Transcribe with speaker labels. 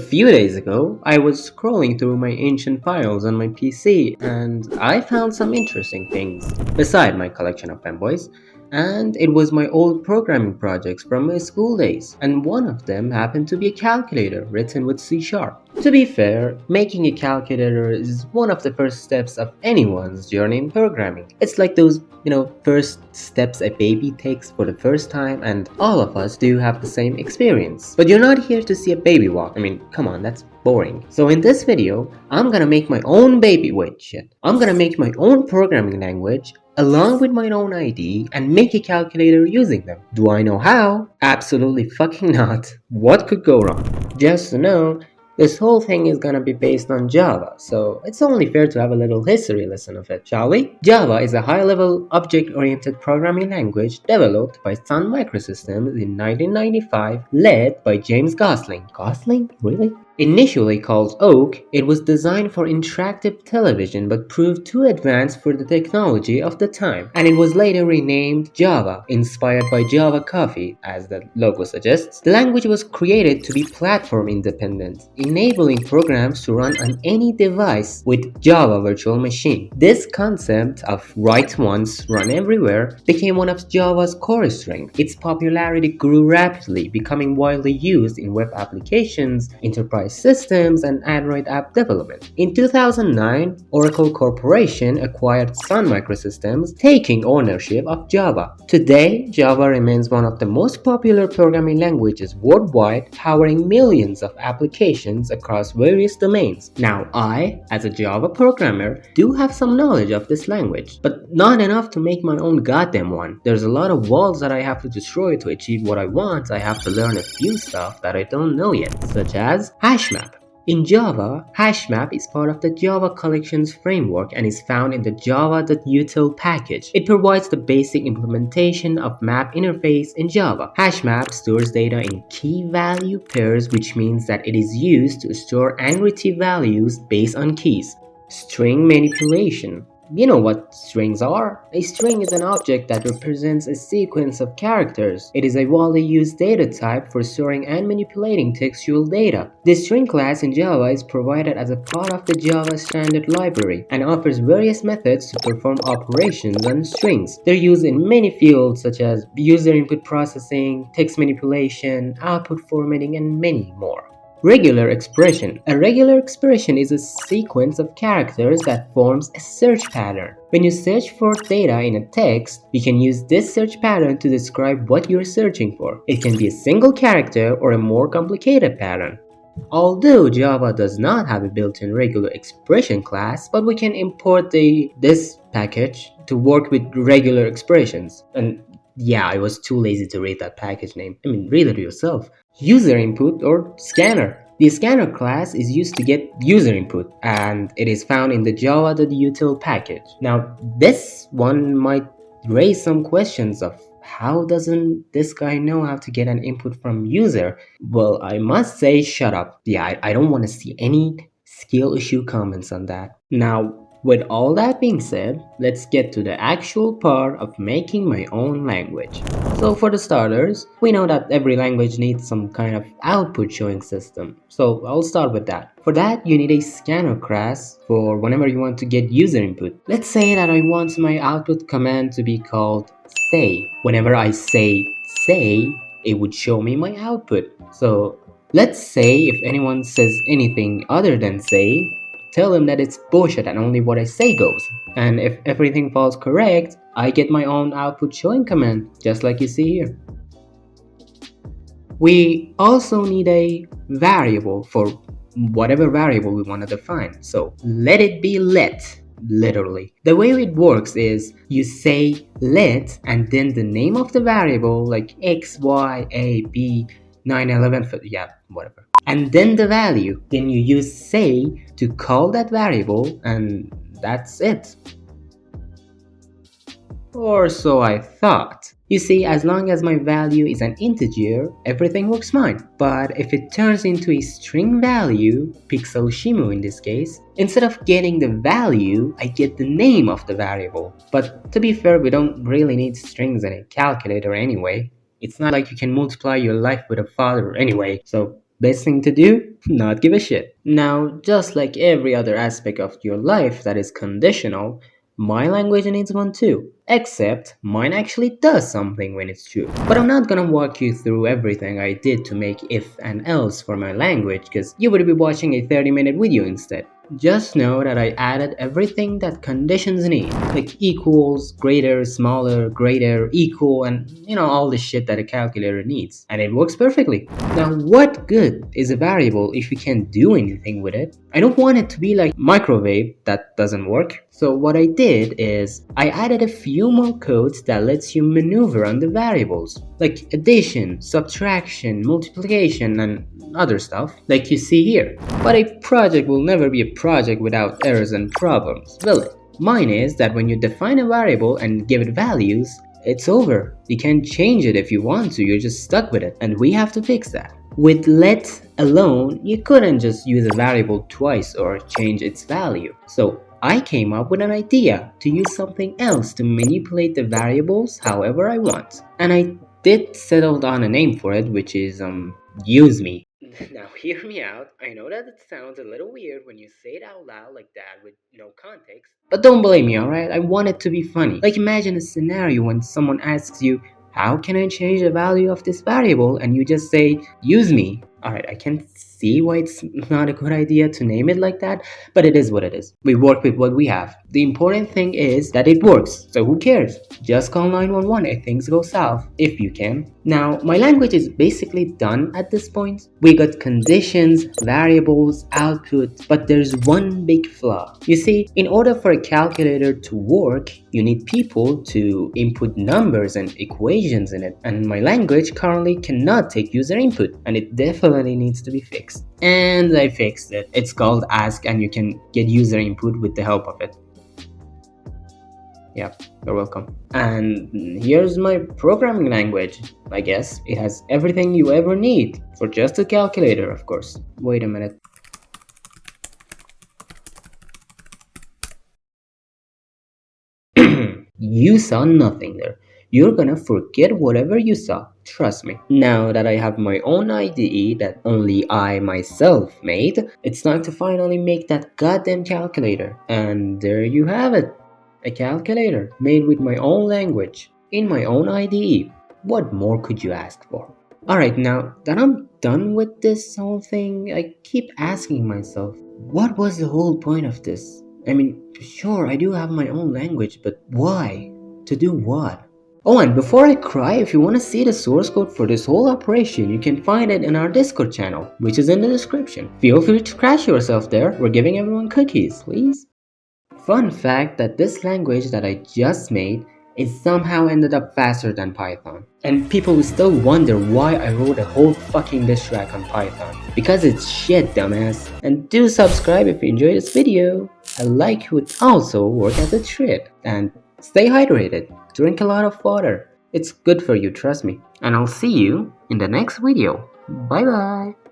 Speaker 1: few days ago, I was scrolling through my ancient files on my PC and I found some interesting things beside my collection of fanboys. And it was my old programming projects from my school days, and one of them happened to be a calculator written with C Sharp. To be fair, making a calculator is one of the first steps of anyone's journey in programming. It's like those, first steps a baby takes for the first time, and all of us do have the same experience. But you're not here to see a baby walk. Come on, that's boring. So in this video, I'm gonna make my own baby shit. I'm gonna make my own programming language along with my own ID and make a calculator using them. Do I know how? Absolutely fucking not. What could go wrong? Just to know, this whole thing is gonna be based on Java, so it's only fair to have a little history lesson of it, shall we? Java is a high-level object-oriented programming language developed by Sun Microsystems in 1995, led by James Gosling. Gosling? Really? Initially called Oak, it was designed for interactive television but proved too advanced for the technology of the time, and it was later renamed Java, inspired by Java Coffee, as the logo suggests. The language was created to be platform independent, enabling programs to run on any device with Java Virtual Machine. This concept of write once, run everywhere became one of Java's core strengths. Its popularity grew rapidly, becoming widely used in web applications, enterprise systems, and Android app development. In 2009, Oracle Corporation acquired Sun Microsystems, taking ownership of Java. Today, Java remains one of the most popular programming languages worldwide, powering millions of applications across various domains. Now, I, as a Java programmer, do have some knowledge of this language, but not enough to make my own goddamn one. There's a lot of walls that I have to destroy to achieve what I want. I have to learn a few stuff that I don't know yet, such as HashMap. In Java, HashMap is part of the Java Collections framework and is found in the java.util package. It provides the basic implementation of map interface in Java. HashMap stores data in key value pairs, which means that it is used to store angrity values based on keys. String manipulation. You know what strings are? A string is an object that represents a sequence of characters. It is a widely used data type for storing and manipulating textual data. The string class in Java is provided as a part of the Java standard library and offers various methods to perform operations on strings. They're used in many fields such as user input processing, text manipulation, output formatting, and many more. Regular expression. A regular expression is a sequence of characters that forms a search pattern. When you search for data in a text, you can use this search pattern to describe what you're searching for. It can be a single character or a more complicated pattern. Although Java does not have a built-in regular expression class, but we can import this package to work with regular expressions. And yeah, I was too lazy to read that package name. Read it yourself. User input or scanner. The scanner class is used to get user input, and it is found in the java.util package. Now, this one might raise some questions of how doesn't this guy know how to get an input from user? Well, I must say, shut up. Yeah, I don't want to see any skill issue comments on that. Now, with all that being said, let's get to the actual part of making my own language. So for the starters, we know that every language needs some kind of output showing system. So I'll start with that. For that, you need a scanner class for whenever you want to get user input. Let's say that I want my output command to be called say. Whenever I say, it would show me my output. So let's say if anyone says anything other than say, tell them that it's bullshit and only what I say goes. And if everything falls correct, I get my own output showing command, just like you see here. We also need a variable for whatever variable we want to define. So let it be let, literally. The way it works is you say let and then the name of the variable like x, y, a, b, 9, 11, whatever. And then the value. Then you use say to call that variable, and that's it. Or so I thought. You see, as long as my value is an integer, everything works fine. But if it turns into a string value, pixel shimu in this case, instead of getting the value, I get the name of the variable. But to be fair, we don't really need strings in a calculator anyway. It's not like you can multiply your life with a father anyway, so Best thing to do? Not give a shit. Now, just like every other aspect of your life that is conditional, my language needs one too. Except mine actually does something when it's true. But I'm not gonna walk you through everything I did to make if and else for my language, because you would be watching a 30-minute video instead. Just know that I added everything that conditions need, like equals, greater, smaller, greater, equal, and all the shit that a calculator needs. And it works perfectly. Now, what good is a variable if you can't do anything with it? I don't want it to be like microwave that doesn't work. So what I did is I added a few more codes that lets you maneuver on the variables, like addition, subtraction, multiplication, and other stuff, like you see here. But a project will never be a project without errors and problems, will it? Mine is that when you define a variable and give it values, it's over. You can't change it if you want to, you're just stuck with it, and we have to fix that. With let alone, you couldn't just use a variable twice or change its value. So I came up with an idea to use something else to manipulate the variables however I want. And I did settle on a name for it, which is use me. Now hear me out. I know that it sounds a little weird when you say it out loud like that with no context. But don't blame me, alright? I want it to be funny. Like imagine a scenario when someone asks you, how can I change the value of this variable? And you just say, use me. Alright, I can see why it's not a good idea to name it like that, but it is what it is. We work with what we have. The important thing is that it works, so who cares? Just call 911 if things go south, if you can. Now, my language is basically done at this point. We got conditions, variables, output, but there's one big flaw. You see, in order for a calculator to work, you need people to input numbers and equations in it, and my language currently cannot take user input, and it definitely needs to be fixed. And I fixed it. It's called Ask, and you can get user input with the help of it. Yeah, you're welcome. And here's my programming language. I guess it has everything you ever need for just a calculator, of course. Wait a minute. You saw nothing there. You're gonna forget whatever you saw, trust me. Now that I have my own IDE that only I myself made, it's time to finally make that goddamn calculator. And there you have it. A calculator made with my own language, in my own IDE. What more could you ask for? Alright, now that I'm done with this whole thing, I keep asking myself, what was the whole point of this? I mean, sure, I do have my own language, but why? To do what? Oh, and before I cry, if you want to see the source code for this whole operation, you can find it in our Discord channel, which is in the description. Feel free to crash yourself there. We're giving everyone cookies, please. Fun fact that this language that I just made is somehow ended up faster than Python. And people will still wonder why I wrote a whole fucking diss track on Python. Because it's shit, dumbass. And do subscribe if you enjoyed this video. A like would also work as a treat. And stay hydrated. Drink a lot of water. It's good for you, trust me. And I'll see you in the next video. Bye bye.